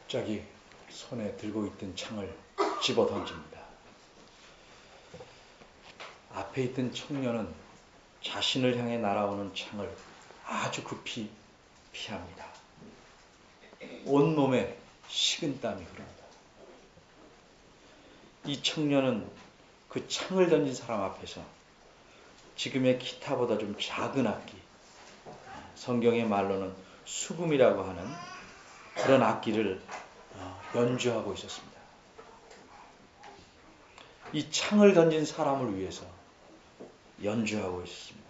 갑자기 손에 들고 있던 창을 집어 던집니다. 앞에 있던 청년은 자신을 향해 날아오는 창을 아주 급히 피합니다. 온몸에 식은땀이 흐릅니다. 이 청년은 그 창을 던진 사람 앞에서 지금의 기타보다 좀 작은 악기, 성경의 말로는 수금이라고 하는 그런 악기를 연주하고 있었습니다. 이 창을 던진 사람을 위해서 연주하고 있었습니다.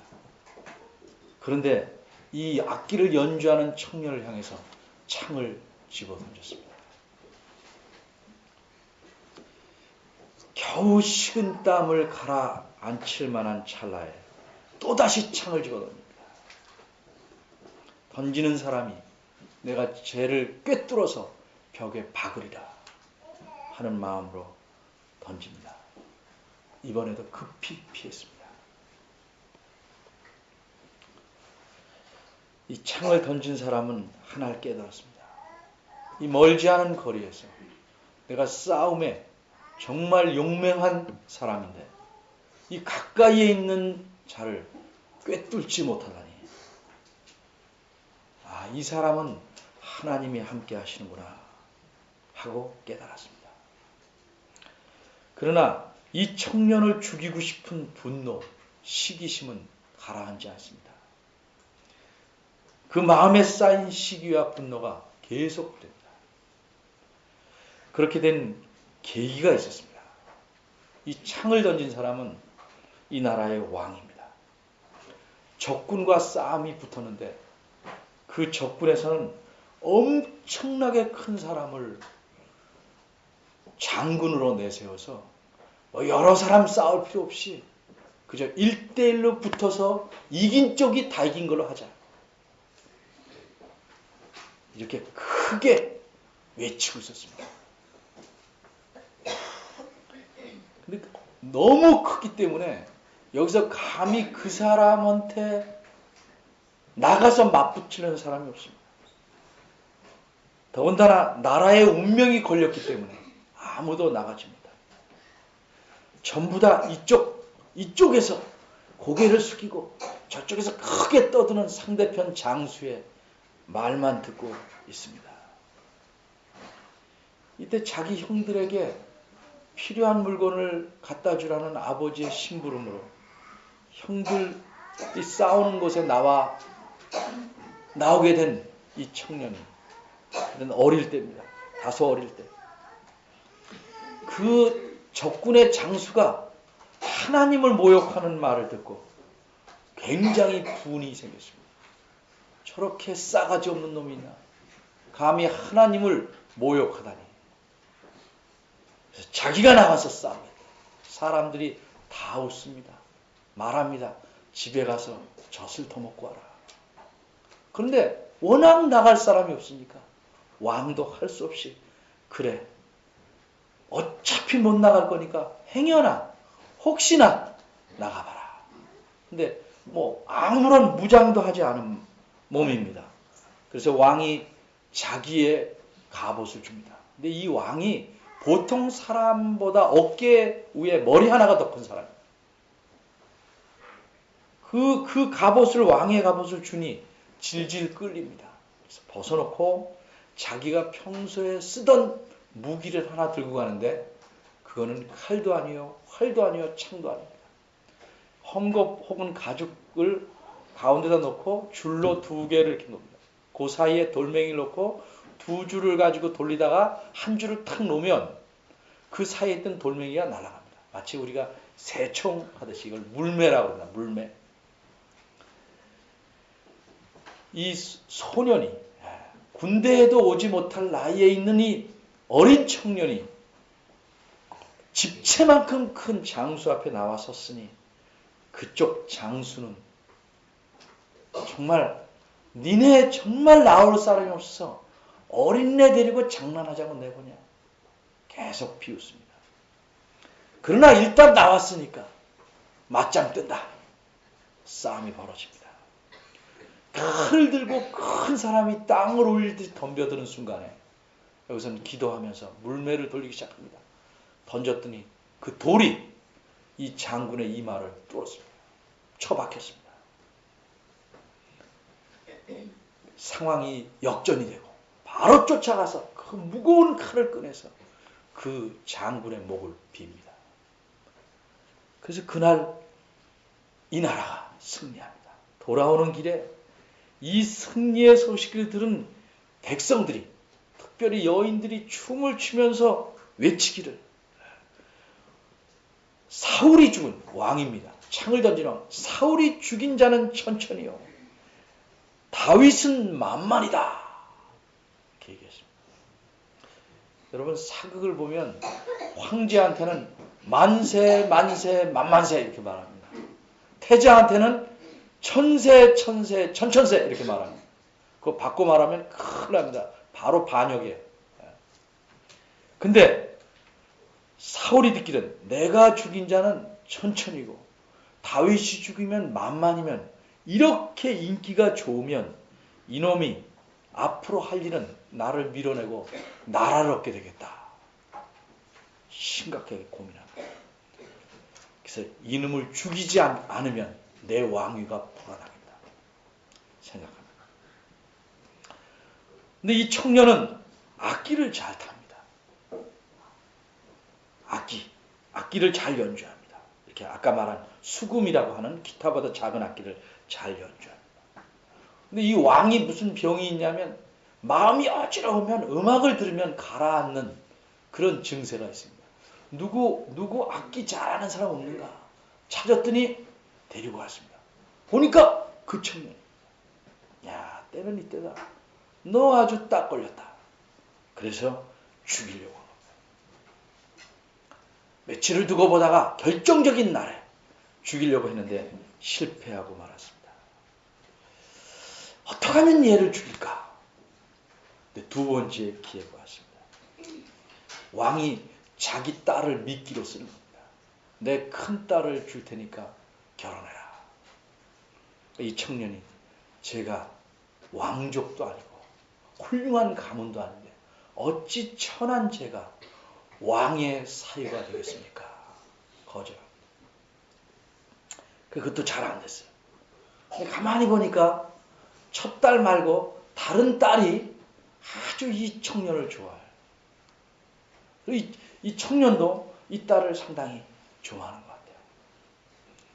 그런데 이 악기를 연주하는 청년을 향해서 창을 집어 던졌습니다. 겨우 식은 땀을 가라앉힐 만한 찰나에 또다시 창을 집어 던집니다. 던지는 사람이 내가 쟤를 꿰뚫어서 벽에 박으리라 하는 마음으로 던집니다. 이번에도 급히 피했습니다. 이 창을 던진 사람은 하나를 깨달았습니다. 이 멀지 않은 거리에서 내가 싸움에 정말 용맹한 사람인데 이 가까이에 있는 자를 꿰뚫지 못하다니, 이 사람은 하나님이 함께 하시는구나 하고 깨달았습니다. 그러나 이 청년을 죽이고 싶은 분노, 시기심은 가라앉지 않습니다. 그 마음에 쌓인 시기와 분노가 계속됩니다. 그렇게 된 계기가 있었습니다. 이 창을 던진 사람은 이 나라의 왕입니다. 적군과 싸움이 붙었는데 그 적군에서는 엄청나게 큰 사람을 장군으로 내세워서 여러 사람 싸울 필요 없이 그저 1대1로 붙어서 이긴 쪽이 다 이긴 걸로 하자, 이렇게 크게 외치고 있었습니다. 근데 너무 크기 때문에 여기서 감히 그 사람한테 나가서 맞붙이는 사람이 없습니다. 더군다나 나라의 운명이 걸렸기 때문에 아무도 나가지 못합니다. 전부 다 이쪽에서 고개를 숙이고 저쪽에서 크게 떠드는 상대편 장수의 말만 듣고 있습니다. 이때 자기 형들에게 필요한 물건을 갖다 주라는 아버지의 심부름으로 형들이 싸우는 곳에 나오게 된 이 청년이, 어릴 때입니다. 다소 어릴 때. 그 적군의 장수가 하나님을 모욕하는 말을 듣고 굉장히 분이 생겼습니다. 저렇게 싸가지 없는 놈이 있나? 감히 하나님을 모욕하다니. 그래서 자기가 나가서 싸웁니다. 사람들이 다 웃습니다. 말합니다. 집에 가서 젖을 터먹고 와라. 그런데 워낙 나갈 사람이 없으니까 왕도 할 수 없이, 그래, 어차피 못 나갈 거니까 행여나 혹시나 나가봐라. 근데 아무런 무장도 하지 않은 몸입니다. 그래서 왕이 자기의 갑옷을 줍니다. 근데 이 왕이 보통 사람보다 어깨 위에 머리 하나가 더 큰 사람이에요. 그 갑옷을, 왕의 갑옷을 주니 질질 끌립니다. 그래서 벗어놓고 자기가 평소에 쓰던 무기를 하나 들고 가는데 그거는 칼도 아니요, 활도 아니요, 창도 아닙니다. 헝겊 혹은 가죽을 가운데다 놓고 줄로 2개를 이렇게 놓습니다. 그 사이에 돌멩이를 놓고 2줄을 가지고 돌리다가 한 줄을 탁 놓으면 그 사이에 있던 돌멩이가 날아갑니다. 마치 우리가 새총 하듯이 이걸 물매라고 합니다. 물매. 이 소년이, 군대에도 오지 못할 나이에 있는 이 어린 청년이 집채만큼 큰 장수 앞에 나와 섰으니 그쪽 장수는 정말, 니네 정말 나올 사람이 없어서 어린애 데리고 장난하자고 내보냐, 계속 비웃습니다. 그러나 일단 나왔으니까 맞짱 뜬다. 싸움이 벌어집니다. 칼을 들고 큰 사람이 땅을 올리듯이 덤벼드는 순간에 여기서는 기도하면서 물매를 돌리기 시작합니다. 던졌더니 그 돌이 이 장군의 이마를 뚫었습니다. 처박혔습니다. 상황이 역전이 되고 바로 쫓아가서 그 무거운 칼을 꺼내서 그 장군의 목을 빕니다. 그래서 그날 이 나라가 승리합니다. 돌아오는 길에 이 승리의 소식을 들은 백성들이, 특별히 여인들이 춤을 추면서 외치기를, 사울이 죽은 왕입니다. 창을 던진 왕. 사울이 죽인 자는 천천히요, 다윗은 만만이다. 이렇게 얘기했습니다. 여러분, 사극을 보면 황제한테는 만세, 만세, 만만세 이렇게 말합니다. 태자한테는 천세, 천세, 천천세 이렇게 말합니다. 그거 바꿔 말하면 큰일 납니다. 바로 반역이에요. 근데 사울이 듣기는 내가 죽인 자는 천천히고 다윗이 죽이면 만만이면, 이렇게 인기가 좋으면 이놈이 앞으로 할 일은 나를 밀어내고 나라를 얻게 되겠다. 심각하게 고민합니다. 그래서 이놈을 죽이지 않으면 내 왕위가 불안하겠다 생각합니다. 근데 이 청년은 악기를 잘 탑니다. 악기를 잘 연주합니다. 이렇게 아까 말한 수금이라고 하는 기타보다 작은 악기를 잘 연주합니다. 근데 이 왕이 무슨 병이 있냐면, 마음이 어지러우면 음악을 들으면 가라앉는 그런 증세가 있습니다. 누구 악기 잘하는 사람 없는가 찾았더니 데리고 왔습니다. 보니까 그 청년, 야, 때는 이때다. 너 아주 딱 걸렸다. 그래서 죽이려고 합니다. 며칠을 두고 보다가 결정적인 날에 죽이려고 했는데 실패하고 말았습니다. 어떻게 하면 얘를 죽일까? 근데 두 번째 기회가 왔습니다. 왕이 자기 딸을 미끼로 쓰는 겁니다. 내 큰 딸을 줄 테니까 결혼해라. 이 청년이, 제가 왕족도 아니고 훌륭한 가문도 아닌데 어찌 천한 제가 왕의 사유가 되겠습니까? 거절합니다. 그것도 잘 안 됐어요. 근데 가만히 보니까 첫 딸 말고 다른 딸이 아주 이 청년을 좋아해요. 이 청년도 이 딸을 상당히 좋아하는 것 같아요.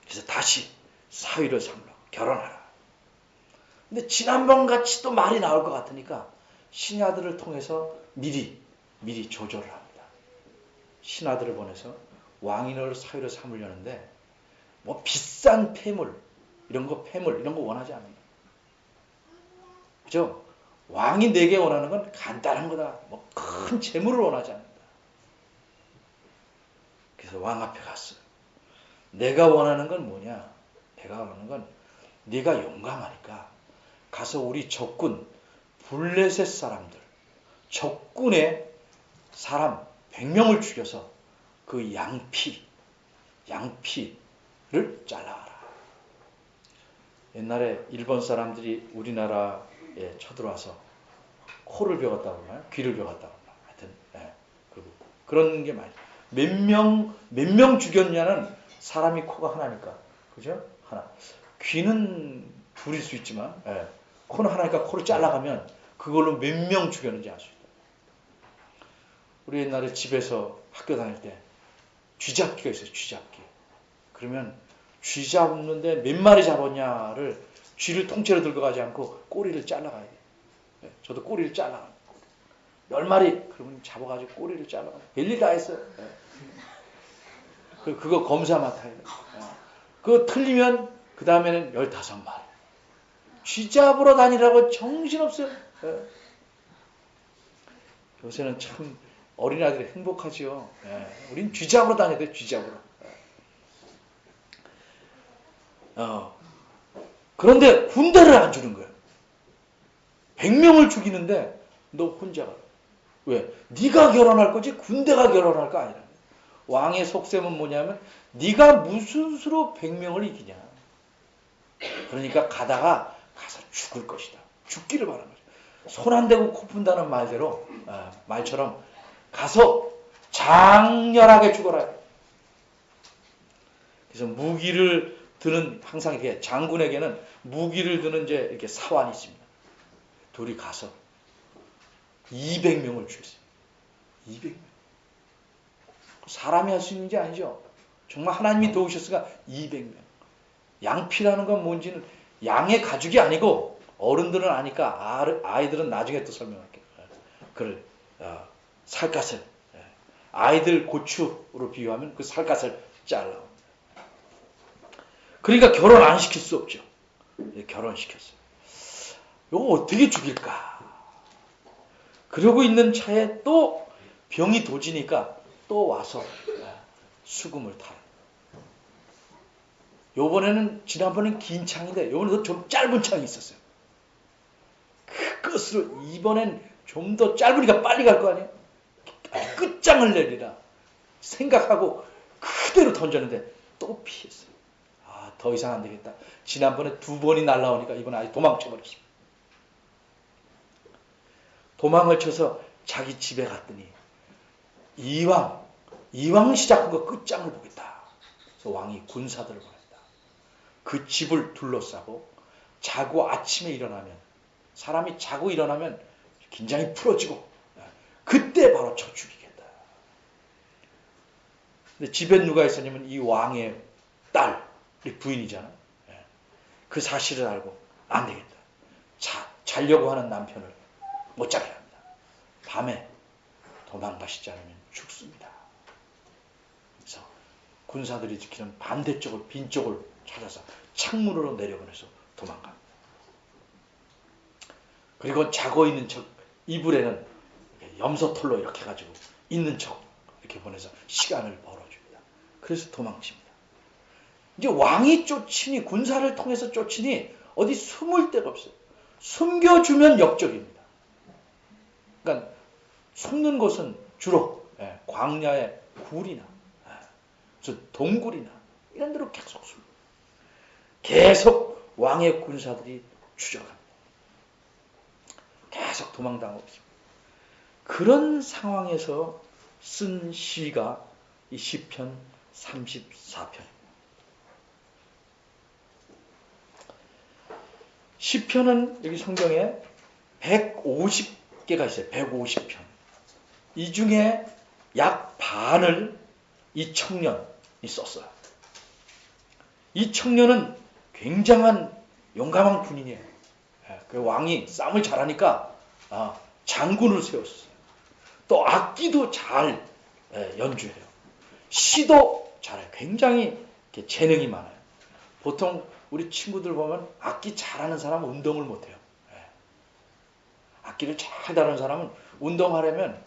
그래서 다시 사위를 삼으라고, 결혼하라. 근데 지난번 같이 또 말이 나올 것 같으니까 신하들을 통해서 미리 조절을 합니다. 신하들을 보내서 왕이 너를 사위로 삼으려는데 뭐 비싼 폐물 이런 거 원하지 않는다. 그죠? 왕이 내게 원하는 건 간단한 거다. 뭐 큰 재물을 원하지 않는다. 그래서 왕 앞에 갔어요. 내가 원하는 건 뭐냐? 내가 원하는 건 네가 용감하니까 가서 우리 적군 블레셋 사람들, 적군의 사람 100명을 죽여서 그 양피를 잘라와라. 옛날에 일본 사람들이 우리나라에 쳐들어와서 코를 베었다고 하나요? 귀를 베었다고 하나요? 하여튼 그런 게 많이. 몇 명 죽였냐는 사람이 코가 하나니까, 그죠? 하나. 귀는 둘일 수 있지만, 코는 하나니까 코를 잘라가면 그걸로 몇 명 죽였는지 알 수 있다. 우리 옛날에 집에서 학교 다닐 때 쥐잡기가 있어요. 쥐잡기. 그러면 쥐 잡는데 몇 마리 잡았냐를 쥐를 통째로 들고 가지 않고 꼬리를 잘라가야 돼요. 저도 꼬리를 잘라가요. 10마리 그러면 잡아가지고 꼬리를 잘라가요. 별일 다 했어요. 그거 검사 맡아야 돼요. 그거 틀리면 그 다음에는 15마리. 쥐 잡으러 다니라고 정신없어요. 요새는 참 어린아이들이 행복하죠. 우린 쥐 잡으러 다녀야 돼. 쥐 잡으러. 그런데 군대를 안 주는 거예요. 100명을 죽이는데 너 혼자 가. 왜? 네가 결혼할 거지 군대가 결혼할 거 아니라. 왕의 속셈은 뭐냐면 네가 무슨 수로 100명을 이기냐. 그러니까 가서 죽을 것이다. 죽기를 바라는 거죠. 손 안 대고 코 푼다는 말대로 말처럼 가서 장렬하게 죽어라. 그래서 무기를 드는 항상 이렇게 장군에게는 무기를 드는 이제 이렇게 사환이 있습니다. 둘이 가서 200명을 죽였어요. 200명. 사람이 할 수 있는 게 아니죠. 정말 하나님이 도우셨으니까 200명. 양피라는 건 뭔지는 양의 가죽이 아니고 어른들은 아니까 아이들은 나중에 또 설명할게요. 그를 살갗을 아이들 고추로 비유하면 그 살갗을 잘라. 그러니까 결혼 안 시킬 수 없죠. 결혼시켰어요. 이거 어떻게 죽일까? 그러고 있는 차에 또 병이 도지니까 또 와서 수금을 타요. 요번에는 지난번엔 긴 창인데 요번에도 좀 짧은 창이 있었어요. 그 끝으로 이번엔 좀 더 짧으니까 빨리 갈 거 아니에요? 끝장을 내리라 생각하고 그대로 던졌는데 또 피했어요. 더 이상 안 되겠다. 지난번에 2번이 날라오니까 이번에 아예 도망쳐버렸습니다. 도망을 쳐서 자기 집에 갔더니 이왕 시작한 거 끝장을 보겠다. 그래서 왕이 군사들을 보냈다. 그 집을 둘러싸고 자고 아침에 일어나면 사람이 자고 일어나면 긴장이 풀어지고 그때 바로 쳐 죽이겠다. 근데 집에 누가 있었냐면 이 왕의 딸, 부인이잖아. 그 사실을 알고 안 되겠다. 자려고 하는 남편을 못 자게 합니다. 밤에 도망가시지 않으면 죽습니다. 그래서 군사들이 지키는 반대쪽을 빈 쪽을 찾아서 창문으로 내려보내서 도망갑니다. 그리고 자고 있는 척 이불에는 염소털로 이렇게 해가지고 있는 척 이렇게 보내서 시간을 벌어줍니다. 그래서 도망칩니다. 이제 왕이 쫓으니 군사를 통해서 쫓으니 어디 숨을 데가 없어요. 숨겨주면 역적입니다. 그러니까 숨는 곳은 주로 광야의 굴이나 동굴이나 이런 데로 계속 왕의 군사들이 추적합니다. 계속 도망당하고 있습니다. 그런 상황에서 쓴 시가 이 시편 34편입니다. 시편은 여기 성경에 150개가 있어요. 150편. 이 중에 약 반을 이 청년이 썼어요. 이 청년은 굉장한 용감한 군인이에요. 그 왕이 싸움을 잘하니까 장군을 세웠어요. 또 악기도 잘 연주해요. 시도 잘해요. 굉장히 재능이 많아요. 보통 우리 친구들 보면 악기 잘하는 사람은 운동을 못해요. 악기를 잘 다루는 사람은 운동하려면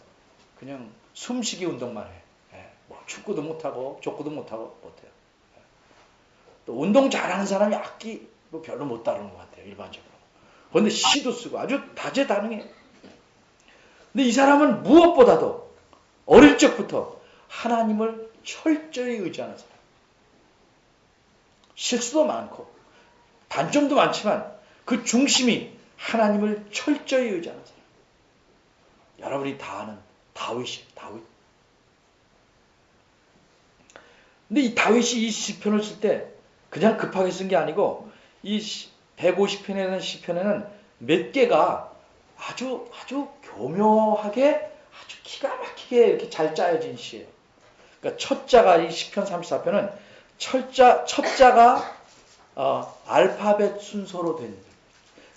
그냥 숨쉬기 운동만 해. 뭐 축구도 못하고 족구도 못하고 못해요. 또 운동 잘하는 사람이 악기 별로 못 다루는 것 같아요. 일반적으로. 그런데 시도 쓰고 아주 다재다능해요. 근데 이 사람은 무엇보다도 어릴 적부터 하나님을 철저히 의지하는 사람. 실수도 많고 단점도 많지만 그 중심이 하나님을 철저히 의지하는 사람. 여러분이 다 아는 다윗이에요. 다윗. 근데 이 다윗이 이 시편을 쓸 때 그냥 급하게 쓴 게 아니고 이 150편에 대한 시편에는 몇 개가 아주 교묘하게 아주 기가 막히게 이렇게 잘 짜여진 시예요. 그러니까 첫 자가 이 시편 34편은 첫 자가 알파벳 순서로 된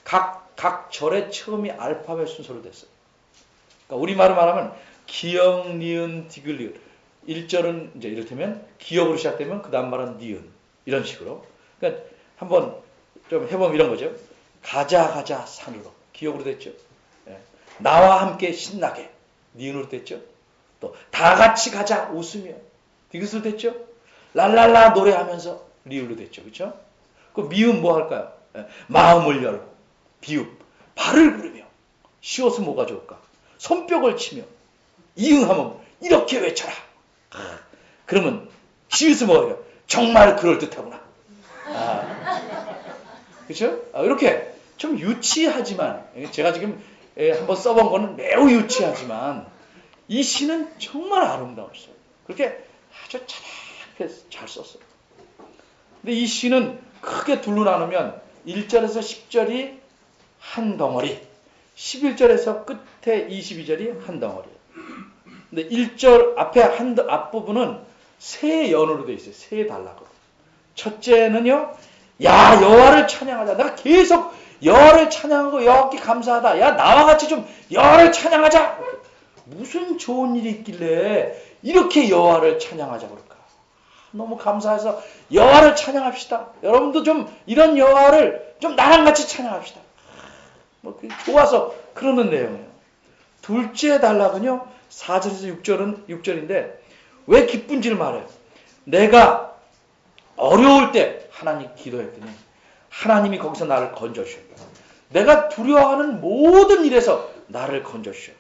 각 절의 처음이 알파벳 순서로 됐어요. 그러니까 우리말로 말하면 기역, 니은, 디귿, 리을. 1절은 이제 이를테면 기역으로 시작되면 그 다음 말은 니은. 이런 식으로. 그러니까 한번 좀 해보면 이런 거죠. 가자 산으로. 기역으로 됐죠. 나와 함께 신나게. 니은으로 됐죠. 또 다 같이 가자 웃으며. 디귿으로 됐죠. 랄랄라 노래하면서 리을로 됐죠. 그렇죠? 그 미음 뭐 할까요? 마음을 열고 비읍 발을 구르며 쉬워서 뭐가 좋을까? 손뼉을 치며 이응하면 이렇게 외쳐라. 그러면 시에서 뭐예요? 정말 그럴듯하구나. 그렇죠? 이렇게 좀 유치하지만 제가 지금 한번 써본 거는 매우 유치하지만 이 시는 정말 아름다웠어요. 그렇게 아주 차분하게 잘 썼어요. 근데 이 시는 크게 둘로 나누면 1절에서 10절이 한 덩어리, 11절에서 끝에 22절이 한 덩어리예요. 근데 1절 앞부분은 세 연으로 되어 있어요. 세 단락으로. 첫째는요, 야, 여호와를 찬양하자. 내가 계속 여호와를 찬양하고 여호와께 감사하다. 야, 나와 같이 좀 여호와를 찬양하자. 무슨 좋은 일이 있길래 이렇게 여호와를 찬양하자 그럴까? 너무 감사해서 여호와를 찬양합시다. 여러분도 좀 이런 여호와를 좀 나랑 같이 찬양합시다. 뭐 좋아서 그러는 내용이에요. 둘째 단락은요, 4절에서 6절인데 왜 기쁜지를 말해요. 내가 어려울 때 하나님 기도했더니 하나님이 거기서 나를 건져주셨다. 내가 두려워하는 모든 일에서 나를 건져주셨다.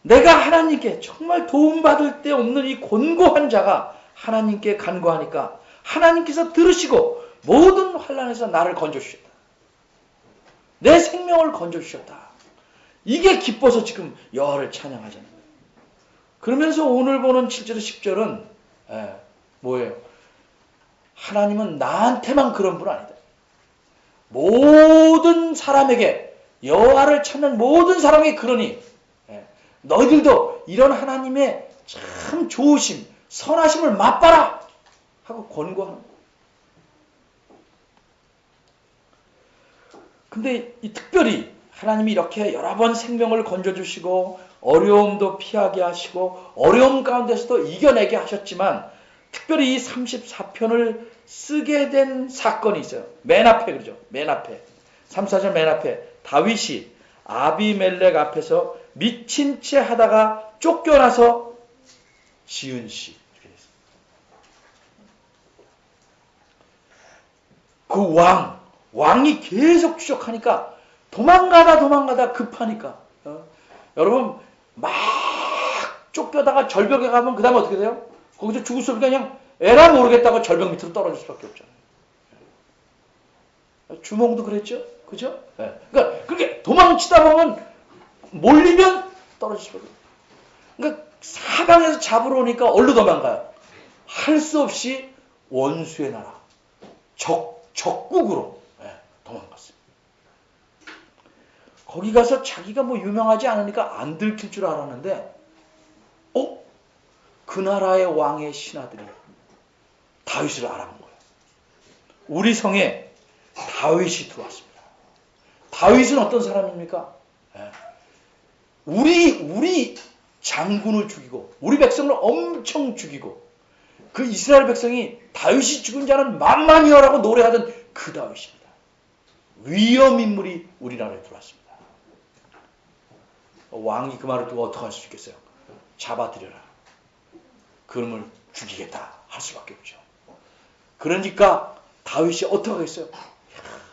내가 하나님께 정말 도움받을 데 없는 이 곤고한 자가 하나님께 간구하니까 하나님께서 들으시고 모든 환난에서 나를 건져주셨다. 내 생명을 건져주셨다. 이게 기뻐서 지금 여호와를 찬양하잖아요. 그러면서 오늘 보는 7절에서 10절은 뭐예요? 하나님은 나한테만 그런 분 아니다. 모든 사람에게, 여호와를 찾는 모든 사람에게 그러니 너희들도 이런 하나님의 참 좋으심, 선하심을 맛봐라 하고 권고하는 거예요. 근데 이 특별히 하나님이 이렇게 여러 번 생명을 건져주시고 어려움도 피하게 하시고 어려움 가운데서도 이겨내게 하셨지만 특별히 이 34편을 쓰게 된 사건이 있어요. 맨 앞에 그러죠. 맨 앞에. 3, 4절 맨 앞에 다윗이 아비멜렉 앞에서 미친 채 하다가 쫓겨나서 지은 시. 그 왕이 계속 추적하니까 도망가다 급하니까 여러분 막 쫓겨다가 절벽에 가면 그 다음에 어떻게 돼요? 거기서 죽을 수 없으니까 그냥 에라 모르겠다고 절벽 밑으로 떨어질 수밖에 없잖아요. 주몽도 그랬죠? 그죠? 네. 그러니까 그렇게 도망치다 보면 몰리면 떨어질 수밖에 없어요. 그러니까 사방에서 잡으러 오니까 얼른 도망가요. 할 수 없이 원수의 나라 적국으로 도망갔어요. 거기 가서 자기가 뭐 유명하지 않으니까 안 들킬 줄 알았는데 그 나라의 왕의 신하들이 다윗을 알아본 거예요. 우리 성에 다윗이 들어왔습니다. 다윗은 어떤 사람입니까? 우리 장군을 죽이고 우리 백성을 엄청 죽이고 그 이스라엘 백성이 다윗이 죽은 자는 만만이여라고 노래하던 그 다윗입니다. 위험인물이 우리나라에 들어왔습니다. 왕이 그 말을 듣고 어떻게 할 수 있겠어요? 잡아들여라. 그놈을 죽이겠다 할 수밖에 없죠. 그러니까 다윗이 어떻게 하겠어요?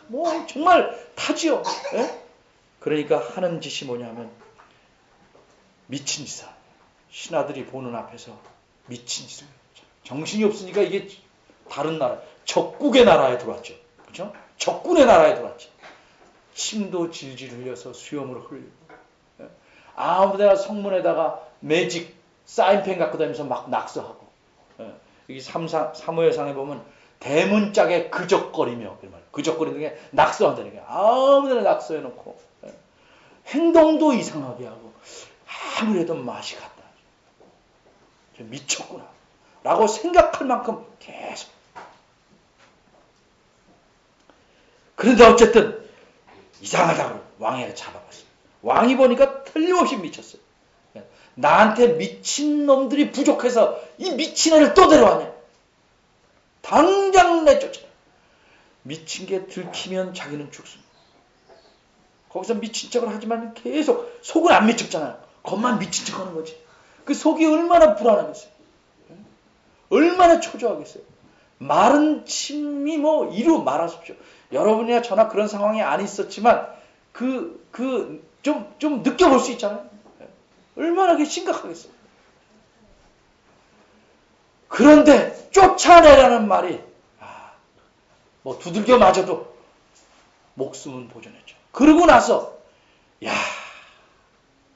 뭐 정말 타지요. 그러니까 하는 짓이 뭐냐면 미친 짓을 신하들이 보는 앞에서 미친 짓을 정신이 없으니까 이게 다른 나라 적국의 나라에 들어왔죠. 그렇죠? 적군의 나라에 들어왔죠. 침도 질질 흘려서 수염을 흘리고 아무데나 성문에다가 매직 사인펜 갖고 다니면서 막 낙서하고 여기 사무엘상에 보면 대문짝에 그적거리며 그적거리는 게 낙서한다는 게 아무데나 낙서해놓고 행동도 이상하게 하고 아무래도 맛이 갔다. 미쳤구나 라고 생각할 만큼 계속. 그런데 어쨌든 이상하다고 왕이 잡아갔어요. 왕이 보니까 틀림없이 미쳤어요. 나한테 미친 놈들이 부족해서 이 미친 애를 또 데려왔냐. 당장 내쫓아. 미친 게 들키면 자기는 죽습니다. 거기서 미친 척을 하지만 계속 속은 안 미쳤잖아요. 겉만 미친 척 하는 거지. 그 속이 얼마나 불안하겠어요. 얼마나 초조하겠어요. 마른 침이 뭐 이루 말하십시오. 여러분이나 저나 그런 상황이 안 있었지만 좀 느껴볼 수 있잖아요. 얼마나 심각하겠어요. 그런데 쫓아내라는 말이 뭐 두들겨 맞아도 목숨은 보존했죠. 그러고 나서 야,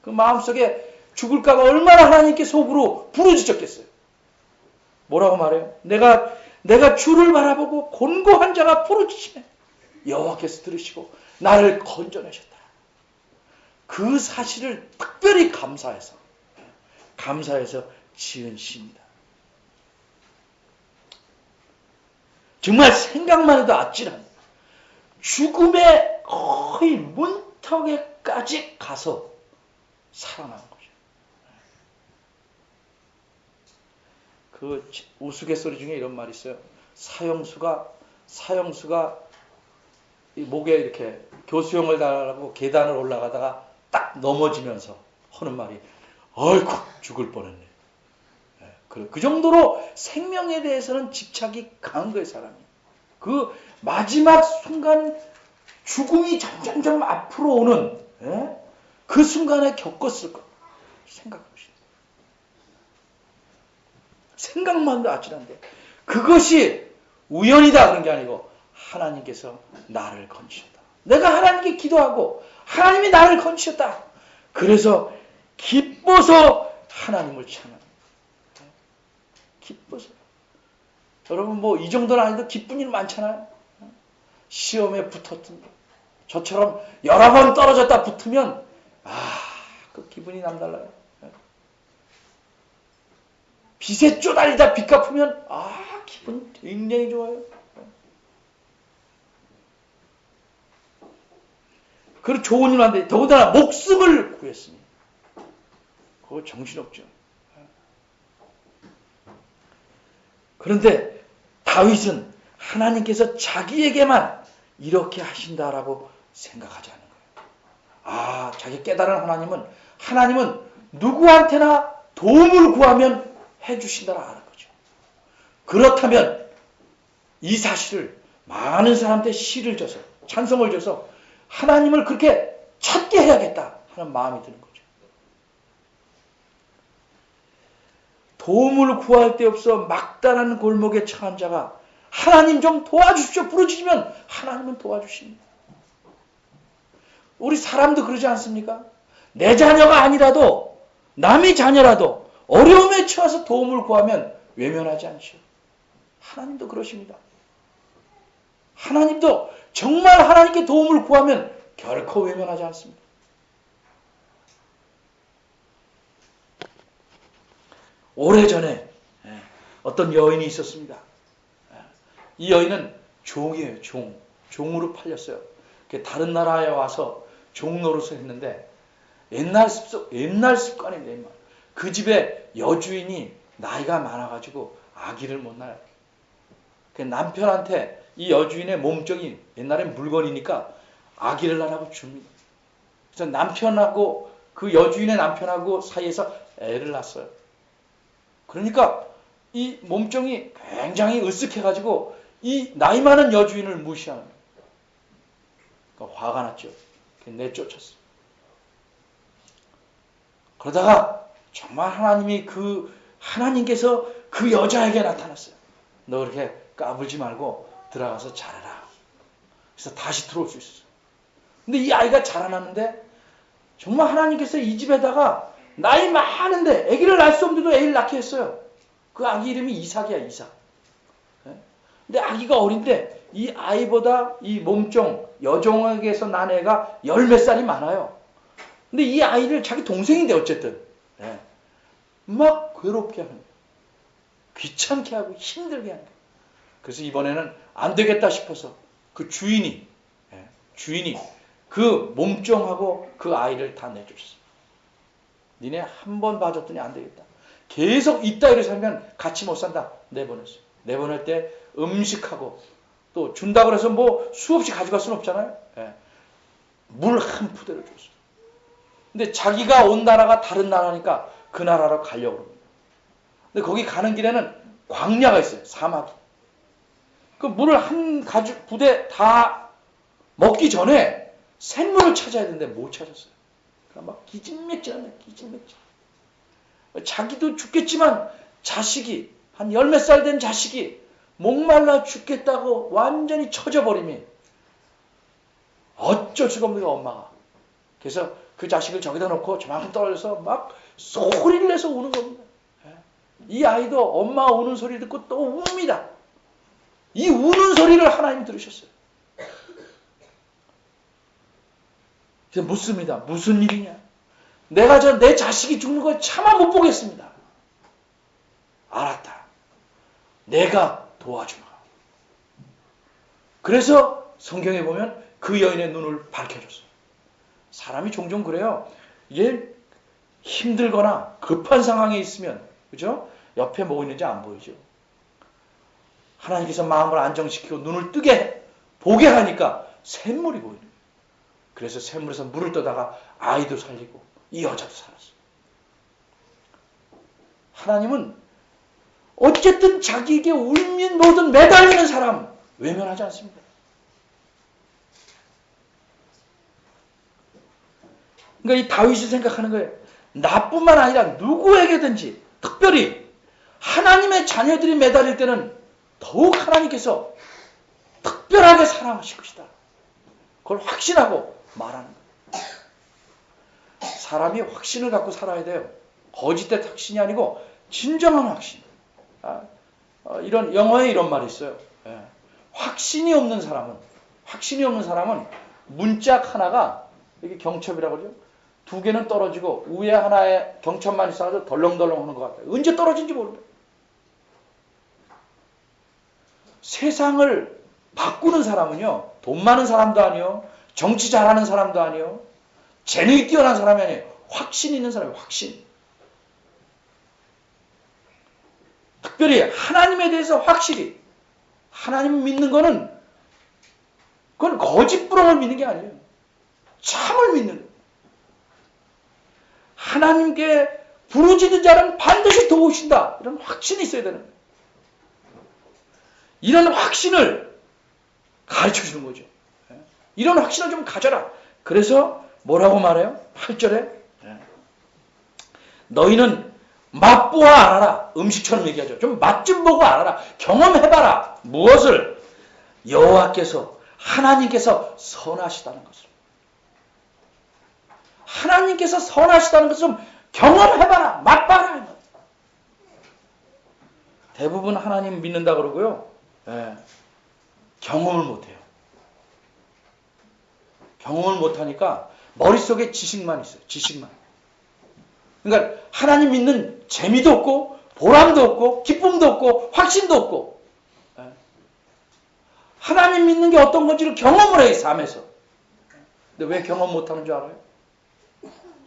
그 마음속에 죽을까봐 얼마나 하나님께 속으로 부르짖었겠어요. 뭐라고 말해요? 내가 주를 바라보고 곤고한 자가 부르짖으면 여호와께서 들으시고 나를 건져내셨다. 그 사실을 특별히 감사해서 지은 시입니다. 정말 생각만 해도 아찔한 죽음의 거의 문턱에까지 가서 살아난 거죠. 그 우스갯소리 중에 이런 말이 있어요. 사형수가 목에 이렇게 교수형을 달라고 계단을 올라가다가 딱 넘어지면서 하는 말이 아이고 죽을 뻔했네. 그 정도로 생명에 대해서는 집착이 강한 거예요, 사람이. 그 마지막 순간 죽음이 점점 앞으로 오는 그 순간에 겪었을 거 생각해보시죠. 생각만도 아찔한데 그것이 우연이다 그런 게 아니고 하나님께서 나를 건지셨다. 내가 하나님께 기도하고 하나님이 나를 건지셨다. 그래서 기뻐서 하나님을 찬양합니다. 기뻐서. 여러분 뭐 이 정도는 아니도 기쁜 일 많잖아요. 시험에 붙었던 저처럼 여러 번 떨어졌다 붙으면 그 기분이 남달라요. 빚에 쪼달리다 빚 갚으면 기분 굉장히 좋아요. 그리고 좋은 일 하는데 더군다나 목숨을 구했으니 그거 정신없죠. 그런데 다윗은 하나님께서 자기에게만 이렇게 하신다라고 생각하지 않는 거예요. 자기 깨달은 하나님은 누구한테나 도움을 구하면 해주신다라 아는 거죠. 그렇다면 이 사실을 많은 사람한테 시를 줘서 찬송을 줘서 하나님을 그렇게 찾게 해야겠다 하는 마음이 드는 거죠. 도움을 구할 데 없어 막다른 골목에 처한 자가 하나님 좀 도와주십시오 부르짖으면 하나님은 도와주십니다. 우리 사람도 그러지 않습니까? 내 자녀가 아니라도 남의 자녀라도 어려움에 처해서 도움을 구하면 외면하지 않죠. 하나님도 그러십니다. 하나님도 정말 하나님께 도움을 구하면 결코 외면하지 않습니다. 오래전에 어떤 여인이 있었습니다. 이 여인은 종이에요. 종으로 팔렸어요. 다른 나라에 와서 종 노릇을 했는데 옛날 습관입니다. 그 집에 여주인이 나이가 많아가지고 아기를 못 낳아요. 남편한테 이 여주인의 몸종이 옛날엔 물건이니까 아기를 낳으라고 줍니다. 그래서 남편하고 그 여주인의 남편하고 사이에서 애를 낳았어요. 그러니까 이 몸종이 굉장히 으쓱해가지고 이 나이 많은 여주인을 무시하는 거예요. 그러니까 화가 났죠. 내쫓았어요. 그러다가 정말 하나님께서 그 여자에게 나타났어요. 너 그렇게 까불지 말고 들어가서 자라라. 그래서 다시 들어올 수 있었어요. 근데 이 아이가 자라났는데 정말 하나님께서 이 집에다가 나이 많은데 아기를 낳을 수 없는데도 아기를 낳게 했어요. 그 아기 이름이 이삭이야, 이삭. 근데 아기가 어린데 이 아이보다 이 몸종, 여종에게서 난 애가 열 몇 살이 많아요. 근데 이 아이를 자기 동생인데 어쨌든 막 괴롭게 하는 거예요. 귀찮게 하고 힘들게 하는 거예요. 그래서 이번에는 안 되겠다 싶어서 그 주인이 그 몸종하고 그 아이를 다 내줬어요. 니네 한 번 봐줬더니 안 되겠다. 계속 이따위로 살면 같이 못 산다. 내보냈어요. 내보낼 때 음식하고 또 준다고 해서 뭐 수없이 가져갈 수는 없잖아요. 물 한 푸대를 줬어요. 근데 자기가 온 나라가 다른 나라니까 그 나라로 가려고 합니다. 근데 거기 가는 길에는 광야가 있어요. 사막이. 그 물을 한 부대 다 먹기 전에 샘물을 찾아야 되는데 못 찾았어요. 그러니까 막 기진맥진합니다. 기진맥진. 자기도 죽겠지만 자식이 한 열 몇 살 된 자식이 목말라 죽겠다고 완전히 처져버리면 어쩔 수가 없는 엄마가 그래서 그 자식을 저기다 놓고 저만큼 떨어져서 막 소리를 내서 우는 겁니다. 이 아이도 엄마 우는 소리 듣고 또 웁니다. 이 우는 소리를 하나님 들으셨어요. 그래서 묻습니다. 무슨 일이냐? 내가 내 자식이 죽는 걸 차마 못 보겠습니다. 알았다. 내가 도와주마. 그래서 성경에 보면 그 여인의 눈을 밝혀줬어요. 사람이 종종 그래요. 이게 힘들거나 급한 상황에 있으면, 그죠? 옆에 뭐 있는지 안 보이죠. 하나님께서 마음을 안정시키고 눈을 보게 하니까 샘물이 보이는 거예요. 그래서 샘물에서 물을 떠다가 아이도 살리고 이 여자도 살았어요. 하나님은 어쨌든 자기에게 울면 뭐든 매달리는 사람 외면하지 않습니다. 그러니까 이 다윗이 생각하는 거예요. 나뿐만 아니라 누구에게든지 특별히 하나님의 자녀들이 매달릴 때는 더욱 하나님께서 특별하게 사랑하실 것이다. 그걸 확신하고 말하는 거예요. 사람이 확신을 갖고 살아야 돼요. 거짓된 확신이 아니고 진정한 확신. 이런 영어에 이런 말이 있어요. 확신이 없는 사람은 문짝 하나가 이게 경첩이라고 그러죠. 두 개는 떨어지고 위에 하나에 경첩만 있어서 덜렁덜렁 하는 것 같아요. 언제 떨어진지 모릅니다. 세상을 바꾸는 사람은요, 돈 많은 사람도 아니요, 정치 잘하는 사람도 아니요, 재능이 뛰어난 사람이 아니에요. 확신 있는 사람이에요. 확신. 특별히 하나님에 대해서 확실히 하나님 믿는 거는 그건 거짓부렁을 믿는 게 아니에요. 참을 믿는 거예요. 하나님께 부르짖는 자는 반드시 도우신다. 이런 확신이 있어야 되는 거예요. 이런 확신을 가르쳐주는 거죠. 이런 확신을 좀 가져라. 그래서 뭐라고 말해요? 8절에 너희는 맛보아 알아라. 음식처럼 얘기하죠. 좀 맛 좀 보고 알아라. 경험해봐라. 무엇을? 여호와께서 하나님께서 선하시다는 것을. 하나님께서 선하시다는 것을 좀 경험해봐라. 맛봐라. 대부분 하나님 믿는다 그러고요. 경험을 못해요. 경험을 못하니까 머릿속에 지식만 있어요. 지식만. 그러니까 하나님 믿는 재미도 없고 보람도 없고 기쁨도 없고 확신도 없고 하나님 믿는 게 어떤 건지를 경험을 해요. 삶에서. 근데 왜 경험 못하는 줄 알아요?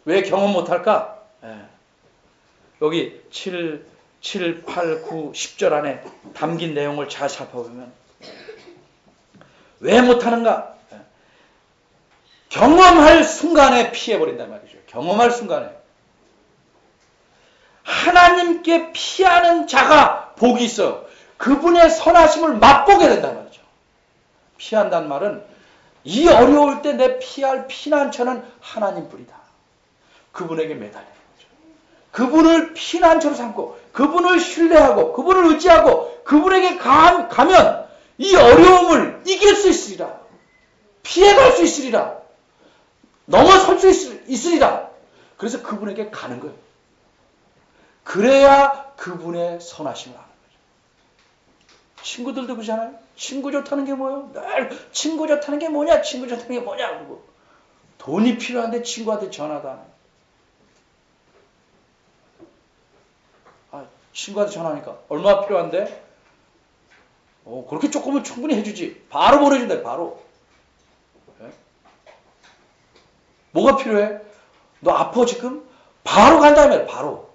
왜 경험 못할까? 여기 7, 8, 9, 10절 안에 담긴 내용을 잘 살펴보면 왜 못하는가? 경험할 순간에 피해버린단 말이죠. 경험할 순간에. 하나님께 피하는 자가 복이 있어요. 그분의 선하심을 맛보게 된단 말이죠. 피한다는 말은 이 어려울 때 내 피할 피난처는 하나님뿐이다. 그분에게 매달리는 거죠. 그분을 피난처로 삼고 그분을 신뢰하고 그분을 의지하고 그분에게 가면 이 어려움을 이길 수 있으리라. 피해갈 수 있으리라. 넘어설 수 있으리라. 그래서 그분에게 가는 거예요. 그래야 그분의 선하심을 아는 거죠. 친구들도 그러잖아요. 친구 좋다는 게 뭐예요? 늘 친구 좋다는 게 뭐냐? 친구 좋다는 게 뭐냐? 그러고 돈이 필요한데 친구한테 전화도 안 해요. 친구한테 전화하니까 얼마 필요한데? 그렇게 조금은 충분히 해주지. 바로 보내준다. 바로. 네? 뭐가 필요해? 너 아파 지금? 바로 간다며. 바로.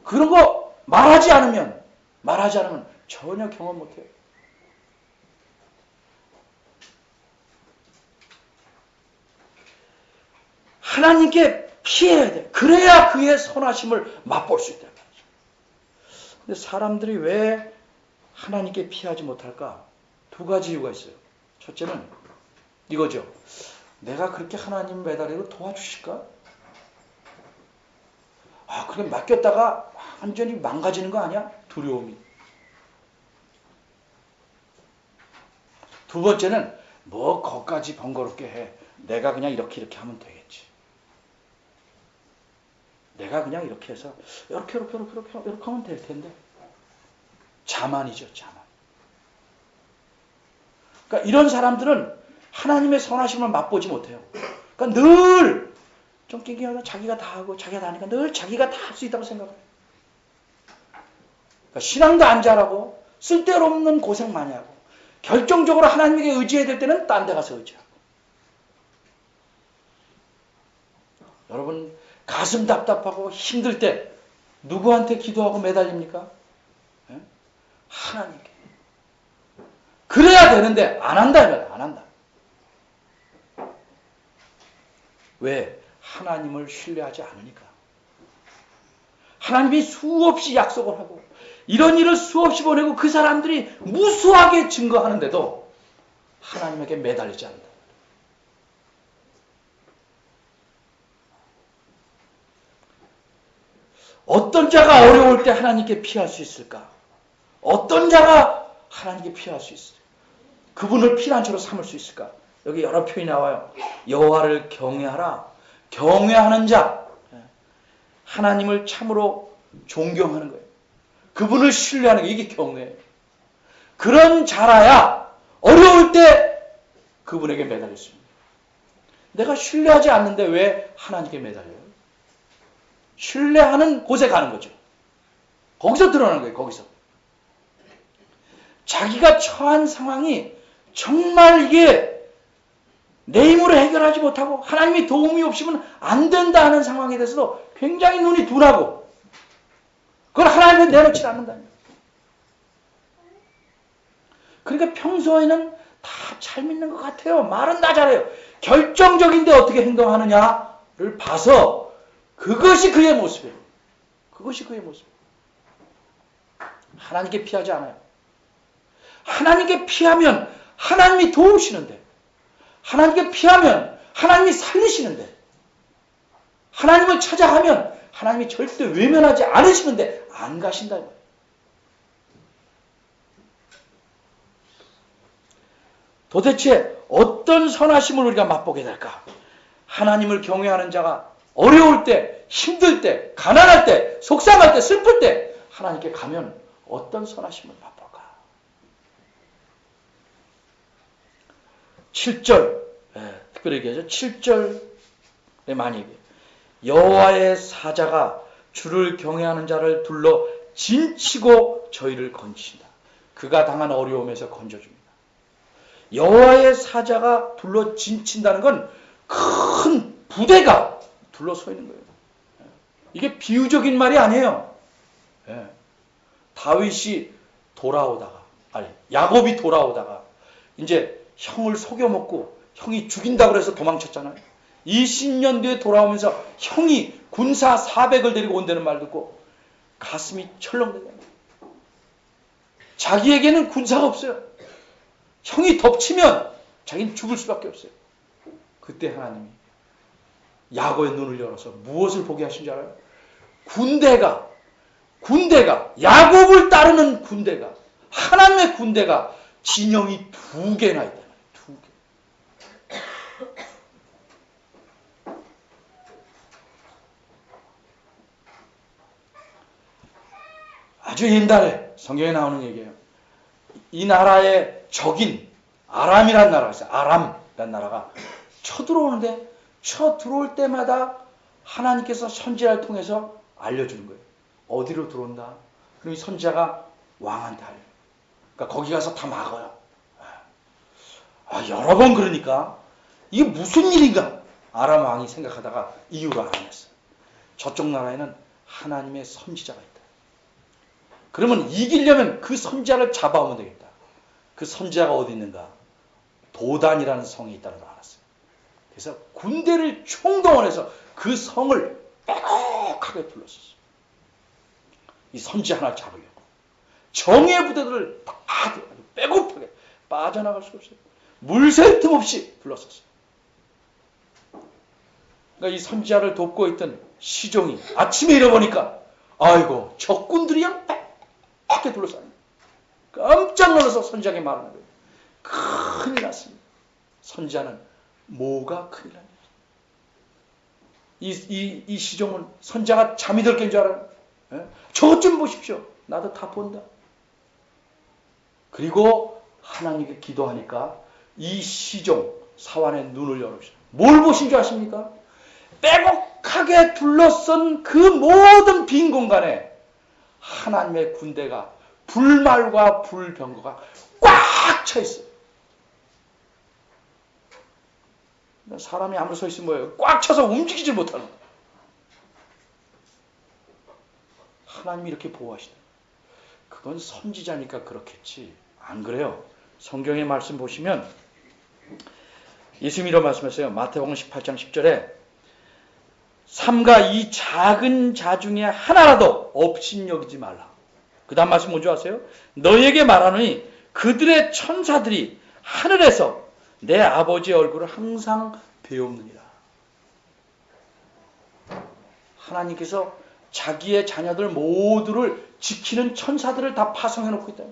그런 거 말하지 않으면 전혀 경험 못해요. 하나님께 피해야 돼. 그래야 그의 선하심을 맛볼 수 있단 말이죠. 근데 사람들이 왜 하나님께 피하지 못할까? 두 가지 이유가 있어요. 첫째는 이거죠. 내가 그렇게 하나님 매달리고 도와주실까? 그럼 맡겼다가 완전히 망가지는 거 아니야? 두려움이. 두 번째는 뭐 거기까지 번거롭게 해. 내가 그냥 이렇게 하면 되겠지. 내가 그냥 이렇게 해서 이렇게 하면 될 텐데. 자만이죠, 자만. 그러니까 이런 사람들은 하나님의 선하심을 맛보지 못해요. 그러니까 늘 좀 낑낑하다 자기가 다 하고 자기가 다 하니까 늘 자기가 다 할 수 있다고 생각해요. 그러니까 신앙도 안 잘하고 쓸데없는 고생 많이 하고 결정적으로 하나님에게 의지해야 될 때는 딴 데 가서 의지하고. 여러분 가슴 답답하고 힘들 때 누구한테 기도하고 매달립니까? 네? 하나님께. 그래야 되는데 안 한다 이 말이야. 안 한다. 왜? 하나님을 신뢰하지 않으니까. 하나님이 수없이 약속을 하고 이런 일을 수없이 보내고 그 사람들이 무수하게 증거하는데도 하나님에게 매달리지 않는다. 어떤 자가 어려울 때 하나님께 피할 수 있을까? 어떤 자가 하나님께 피할 수 있을까? 그분을 피난처로 삼을 수 있을까? 여기 여러 표현이 나와요. 여호와를 경외하라. 경외하는 자. 하나님을 참으로 존경하는 거예요. 그분을 신뢰하는 게 이게 경외예요. 그런 자라야 어려울 때 그분에게 매달릴 수 있습니다. 내가 신뢰하지 않는데 왜 하나님께 매달려요? 신뢰하는 곳에 가는 거죠. 거기서 드러나는 거예요. 거기서. 자기가 처한 상황이 정말 이게 내 힘으로 해결하지 못하고 하나님이 도움이 없으면 안 된다 하는 상황에 대해서도 굉장히 눈이 둔하고 그걸 하나님께 내놓지 않는다. 그러니까 평소에는 다 잘 믿는 것 같아요. 말은 다 잘해요. 결정적인데 어떻게 행동하느냐를 봐서 그것이 그의 모습이에요. 그것이 그의 모습이에요. 하나님께 피하지 않아요. 하나님께 피하면 하나님이 도우시는데 하나님께 피하면 하나님이 살리시는데 하나님을 찾아가면 하나님이 절대 외면하지 않으시는데 안 가신다. 도대체 어떤 선하심을 우리가 맛보게 될까? 하나님을 경외하는 자가 어려울 때, 힘들 때, 가난할 때, 속상할 때, 슬플 때 하나님께 가면 어떤 선하심을 맛볼까? 7절, 특별히 얘기하죠. 7절에 많이 얘기해요. 여호와의 사자가 주를 경외하는 자를 둘러 진치고 저희를 건지신다. 그가 당한 어려움에서 건져줍니다. 여호와의 사자가 둘러 진친다는 건 큰 부대가 둘러서 있는 거예요. 이게 비유적인 말이 아니에요. 다윗이 돌아오다가, 야곱이 돌아오다가 이제 형을 속여먹고 형이 죽인다고 해서 도망쳤잖아요. 20년 뒤에 돌아오면서 형이 군사 400을 데리고 온다는 말 듣고 가슴이 철렁대요. 자기에게는 군사가 없어요. 형이 덮치면 자기는 죽을 수밖에 없어요. 그때 하나님이 야곱의 눈을 열어서 무엇을 보게 하신 줄 알아요? 군대가 야곱을 따르는 군대가 하나님의 군대가 진영이 2개나 있다. 2개. 아주 옛날에 성경에 나오는 얘기예요. 이 나라의 적인 아람이라는 나라가 있어요. 아람이라는 나라가 쳐들어오는데 쳐들어올 때마다 하나님께서 선지자를 통해서 알려주는 거예요. 어디로 들어온다. 그럼 이 선지자가 왕한테 알려요. 그러니까 거기 가서 다 막아요. 여러 번 그러니까 이게 무슨 일인가 아람 왕이 생각하다가 이유를 알아냈어요. 저쪽 나라에는 하나님의 선지자가 있다. 그러면 이기려면 그 선지자를 잡아오면 되겠다. 그 선지자가 어디 있는가? 도단이라는 성이 있다는 걸 알았어요. 그래서 군대를 총동원해서 그 성을 빼곡하게 둘렀었어요. 이 선지자 하나 잡으려고. 정예 부대들을 다 빼곡하게 빠져나갈 수 없어요. 물샐 틈 없이 둘렀었어요. 그러니까 이 선지자를 돕고 있던 시종이 아침에 일어보니까 아이고 적군들이 그냥 빼곡하게 둘러싸요. 깜짝 놀라서 선지자에게 말하는 거예요. 큰일 났습니다. 선지자는 뭐가 큰일 나냐. 이 시종은 선지자가 잠이 들 깬 줄 알아요. 예? 저것 좀 보십시오. 나도 다 본다. 그리고 하나님께 기도하니까 이 시종 사환의 눈을 열어주셔. 뭘 보신 줄 아십니까? 빼곡하게 둘러싼 그 모든 빈 공간에 하나님의 군대가 불말과 불병거가 꽉 차 있어요. 사람이 아무리 서 있으면 뭐예요? 꽉 차서 움직이질 못하는 거예요. 하나님이 이렇게 보호하시다. 그건 선지자니까 그렇겠지. 안 그래요. 성경의 말씀 보시면 예수님이 이런 말씀하셨어요. 마태복음 18장 10절에 삼가 이 작은 자 중에 하나라도 업신여기지 말라. 그 다음 말씀 뭔지 아세요? 너에게 말하노니 그들의 천사들이 하늘에서 내 아버지의 얼굴을 항상 배웁느니라. 하나님께서 자기의 자녀들 모두를 지키는 천사들을 다 파송해 놓고 있다.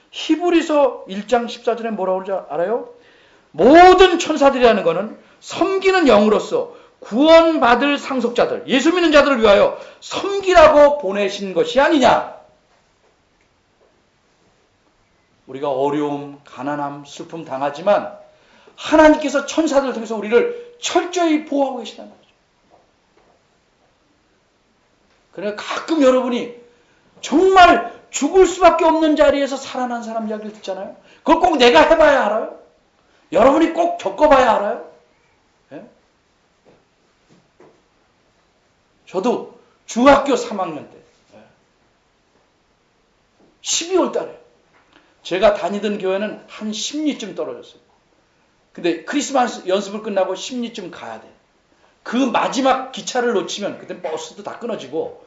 히브리서 1장 14절에 뭐라고 그러지 알아요? 모든 천사들이라는 것은 섬기는 영으로서 구원받을 상속자들, 예수 믿는 자들을 위하여 섬기라고 보내신 것이 아니냐. 우리가 어려움, 가난함, 슬픔 당하지만 하나님께서 천사들을 통해서 우리를 철저히 보호하고 계시다는 거죠. 그러니까 가끔 여러분이 정말 죽을 수밖에 없는 자리에서 살아난 사람 이야기를 듣잖아요. 그걸 꼭 내가 해봐야 알아요? 여러분이 꼭 겪어봐야 알아요? 예? 저도 중학교 3학년 때 12월 달에 제가 다니던 교회는 한 10리쯤 떨어졌어요. 근데 크리스마스 연습을 끝나고 10리쯤 가야 돼. 그 마지막 기차를 놓치면 그때 버스도 다 끊어지고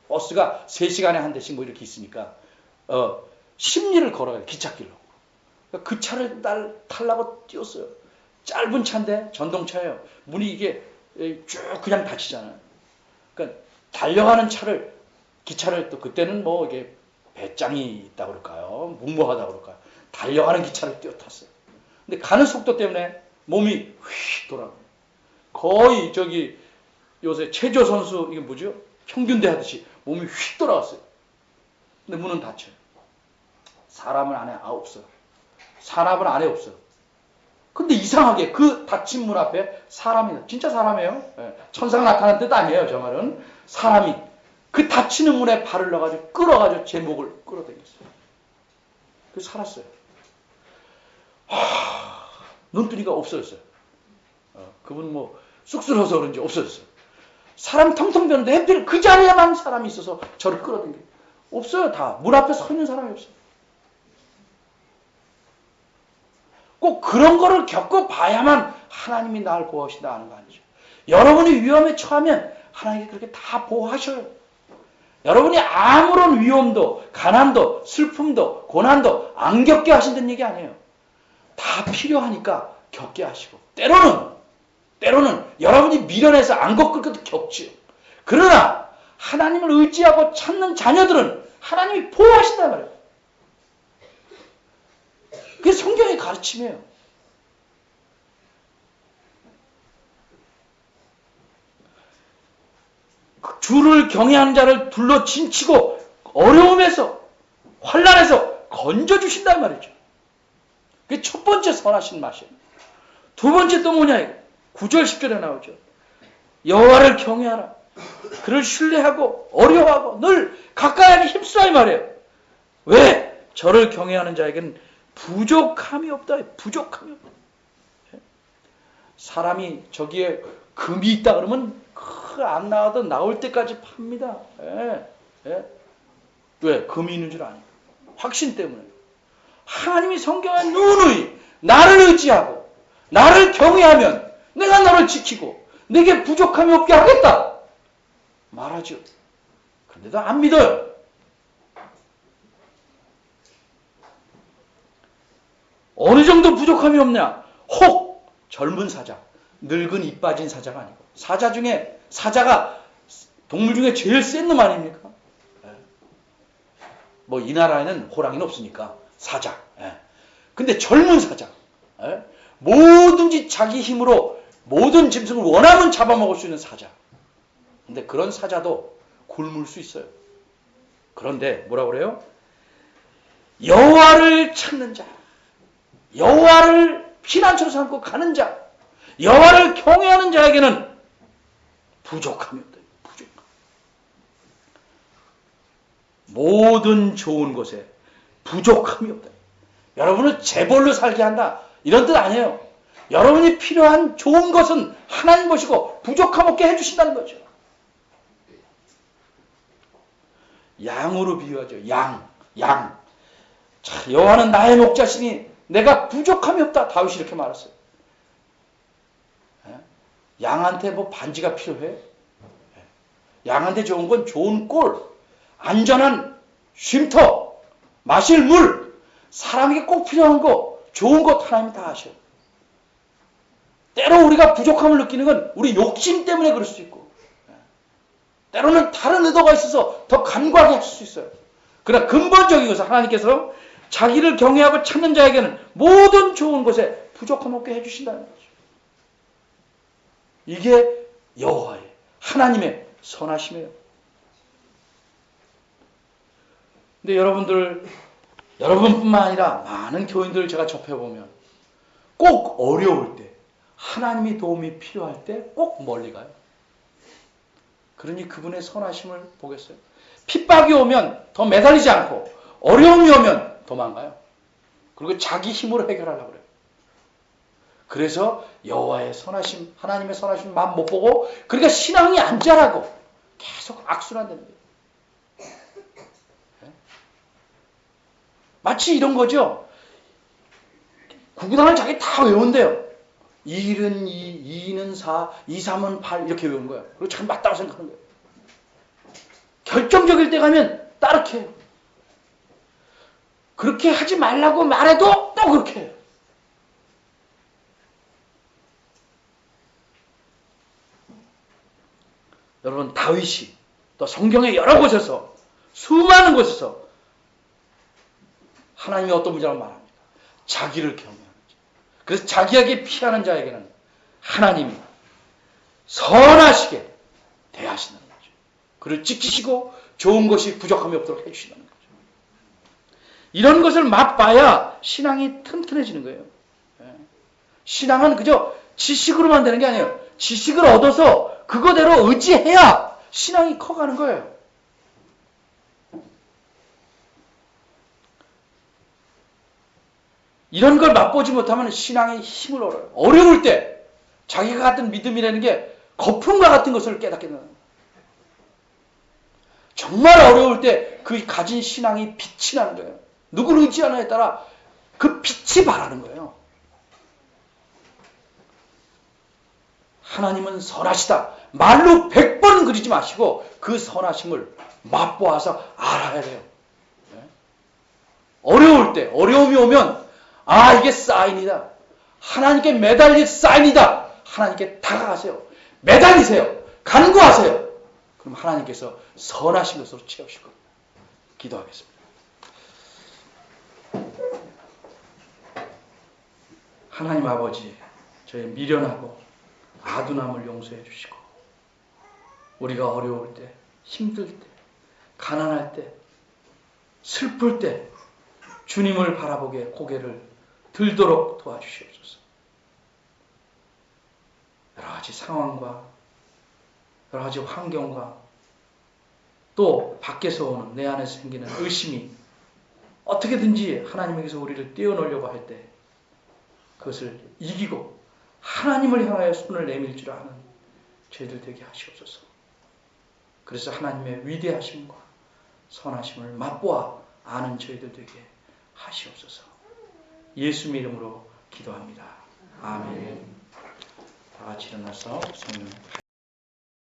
버스가 3시간에 한 대씩 뭐 이렇게 있으니까 10리를 걸어가요. 기찻길로. 그 차를 타려고 뛰었어요. 짧은 차인데 전동차예요. 문이 이게 쭉 그냥 닫히잖아요. 그러니까 달려가는 기차를 또 그때는 뭐 이게 배짱이 있다고 그럴까요? 묵묵하다고 그럴까요? 달려가는 기차를 뛰어탔어요. 근데 가는 속도 때문에 몸이 휙 돌아가요. 거의 요새 체조 선수 이게 뭐죠? 평균대 하듯이 몸이 휙 돌아갔어요. 근데 문은 닫혀요. 사람은 안에 없어요. 사람은 안에 없어요. 근데 이상하게 그 닫힌 문 앞에 사람이, 진짜 사람이에요. 천사가 나타난 뜻 아니에요. 저 말은. 사람이 그 닫히는 문에 발을 넣어가지고 끌어가지고 제 목을 끌어당겼어요. 그래서 살았어요. 눈뜨니가 없어졌어요. 그분 뭐 쑥스러워서 그런지 없어졌어요. 사람 텅텅 비었는데 하필 그 자리에만 사람이 있어서 저를 끌어당겨요. 없어요. 다. 문 앞에 서 있는 사람이 없어요. 꼭 그런 거를 겪어봐야만 하나님이 나를 보호하신다 하는 거 아니죠. 여러분이 위험에 처하면 하나님이 그렇게 다 보호하셔요. 여러분이 아무런 위험도, 가난도, 슬픔도, 고난도 안 겪게 하신다는 얘기 아니에요. 다 필요하니까 겪게 하시고 때로는 여러분이 미련해서 안 겪을 것도 겪지요. 그러나 하나님을 의지하고 찾는 자녀들은 하나님이 보호하신단 말이에요. 그게 성경의 가르침이에요. 주를 경외하는 자를 둘러 진치고 어려움에서 환난에서 건져주신단 말이죠. 그게 첫 번째 선하신 맛이에요. 두 번째 또 뭐냐? 9절 10절에 나오죠. 여호와를 경외하라. 그를 신뢰하고 어려워하고 늘 가까이 하기 힘쓰라 이 말이에요. 왜? 저를 경외하는 자에게는 부족함이 없다. 부족함이 없다. 사람이 저기에 금이 있다 그러면 안 나와도 나올 때까지 팝니다. 왜? 금이 있는 줄 아니까. 확신 때문에. 하나님이 성경에 누누이 나를 의지하고 나를 경외하면 내가 너를 지키고 내게 부족함이 없게 하겠다 말하죠. 그런데도 안 믿어요. 어느 정도 부족함이 없냐? 혹 젊은 사자, 늙은 이 빠진 사자가 아니고 사자가 동물 중에 제일 센 놈 아닙니까? 뭐 이 나라에는 호랑이는 없으니까 사자. 근데 젊은 사자, 뭐든지 자기 힘으로 모든 짐승을 원하면 잡아먹을 수 있는 사자. 근데 그런 사자도 굶을 수 있어요. 그런데 뭐라고 그래요? 여호와를 찾는 자, 여호와를 피난처로 삼고 가는 자, 여호와를 경외하는 자에게는 부족함이 없다. 부족함. 모든 좋은 것에 부족함이 없다. 여러분을 재벌로 살게 한다. 이런 뜻 아니에요. 여러분이 필요한 좋은 것은 하나님 것이고 부족함 없게 해주신다는 거죠. 양으로 비유하죠. 양. 자, 여호와는 나의 목자시니 내가 부족함이 없다. 다윗이 이렇게 말했어요. 양한테 뭐 반지가 필요해? 양한테 좋은 건 좋은 꼴, 안전한 쉼터, 마실 물, 사람에게 꼭 필요한 거, 좋은 것 하나님이 다 아셔. 때로 우리가 부족함을 느끼는 건 우리 욕심 때문에 그럴 수 있고, 때로는 다른 의도가 있어서 더 간과하게 하실 수 있어요. 그러나 근본적인 것은 하나님께서 자기를 경외하고 찾는 자에게는 모든 좋은 것에 부족함 없게 해주신다는 거죠. 이게 여호와의 하나님의 선하심이에요. 근데 여러분뿐만 아니라 많은 교인들을 제가 접해보면 꼭 어려울 때, 하나님이 도움이 필요할 때 꼭 멀리 가요. 그러니 그분의 선하심을 보겠어요. 핍박이 오면 더 매달리지 않고 어려움이 오면 도망가요. 그리고 자기 힘으로 해결하려고 그래요. 그래서 여호와의 선하심, 하나님의 선하심 마음 못 보고 그러니까 신앙이 안 자라고 계속 악순환되는 거예요. 마치 이런 거죠. 구구단을 자기 다 외운대요. 1은 2, 2는 4, 2, 3은 8 이렇게 외우는 거예요. 그리고 잘 맞다고 생각하는 거예요. 결정적일 때 가면 따르게 해요. 그렇게 하지 말라고 말해도 또 그렇게 해요. 여러분 다윗이 또 성경의 여러 곳에서 수많은 곳에서 하나님이 어떤 문제라고 말합니까? 자기를 경외하는 자. 그래서 자기에게 피하는 자에게는 하나님이 선하시게 대하신다는 거죠. 그를 지키시고 좋은 것이 부족함이 없도록 해주신다는 거죠. 이런 것을 맛봐야 신앙이 튼튼해지는 거예요. 신앙은 그저 지식으로만 되는 게 아니에요. 지식을 얻어서 그거대로 의지해야 신앙이 커가는 거예요. 이런 걸 맛보지 못하면 신앙의 힘을 얻어요. 어려울 때 자기가 갖던 믿음이라는 게 거품과 같은 것을 깨닫게 되는 거예요. 정말 어려울 때 그 가진 신앙이 빛이 나는 거예요. 누구를 의지하느냐에 따라 그 빛이 바라는 거예요. 하나님은 선하시다. 말로 100번 그리지 마시고 그 선하심을 맛보아서 알아야 돼요. 어려울 때, 어려움이 오면 아 이게 사인이다. 하나님께 매달릴 사인이다. 하나님께 다가가세요. 매달리세요. 간구하세요. 그럼 하나님께서 선하신 것으로 채우실 겁니다. 기도하겠습니다. 하나님 아버지, 저희 미련하고 아둔함을 용서해 주시고 우리가 어려울 때, 힘들 때, 가난할 때, 슬플 때 주님을 바라보게 고개를 들도록 도와주시옵소서. 여러 가지 상황과 여러 가지 환경과 또 밖에서 오는 내 안에서 생기는 의심이 어떻게든지 하나님에게서 우리를 떼어놓으려고 할 때 그것을 이기고 하나님을 향하여 손을 내밀 줄 아는 저희들 되게 하시옵소서. 그래서 하나님의 위대하심과 선하심을 맛보아 아는 저희들 되게 하시옵소서. 예수님의 이름으로 기도합니다. 아멘. 다 같이 일어나서 성령